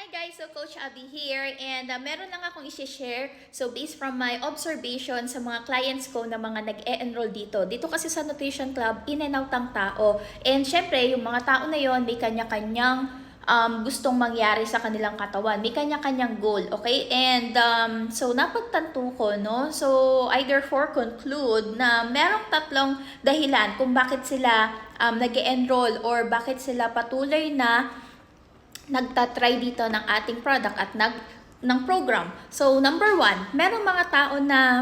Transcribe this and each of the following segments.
Hi guys, so Coach Abby here and meron lang akong i-share. So based from my observation sa mga clients ko na mga nag-e-enroll dito. Dito kasi sa Nutrition Club, in and out ang tao. And syempre, yung mga tao na yon may kanya-kanyang gustong mangyari sa kanilang katawan. May kanya-kanyang goal, okay? And so napagtanto ko, no? So I therefore conclude na merong tatlong dahilan kung bakit sila nag-e-enroll or bakit sila patuloy na nagtatry dito ng ating product at ng program. So, number one, merong mga tao na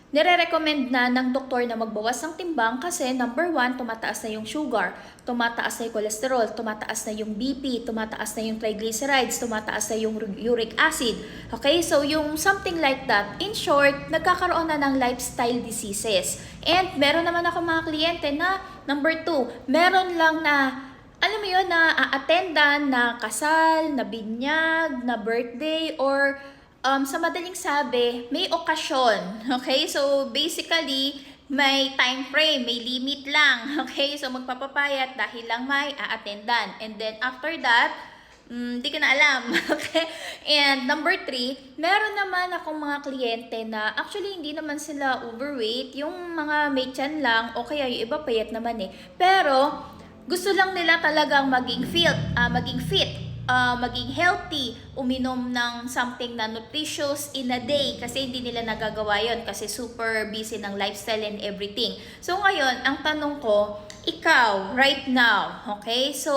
nire-recommend na ng doktor na magbawas ng timbang kasi number one, tumataas na yung sugar, tumataas na yung cholesterol, tumataas na yung BP, tumataas na yung triglycerides, tumataas na yung uric acid. Okay, so yung something like that. In short, nagkakaroon na ng lifestyle diseases. And meron naman ako mga kliyente na number two, meron lang na alam mo yun, na attendan, na kasal, na binyag, na birthday, or sa madaling sabi, may okasyon. Okay? So, basically, may time frame, may limit lang. Okay? So, magpapapayat dahil lang may attendan. And then, after that, di ko na alam. Okay? And number three, meron naman akong mga kliyente na actually hindi naman sila overweight. Yung mga may tiyan lang, o kaya yung iba payat naman eh. Pero, gusto lang nila talagang maging fit, maging healthy, uminom ng something na nutritious in a day kasi hindi nila nagagawa yon kasi super busy ng lifestyle and everything. So ngayon, ang tanong ko, ikaw, right now, okay? So,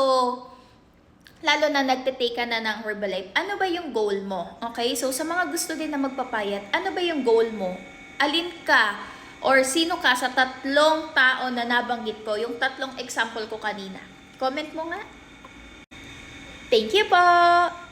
lalo na nagtitake ka na ng Herbalife, ano ba yung goal mo? Okay? So, sa mga gusto din na magpapayat, ano ba yung goal mo? Alin ka? Or sino ka sa tatlong tao na nabanggit ko, yung tatlong example ko kanina? Comment mo nga. Thank you po!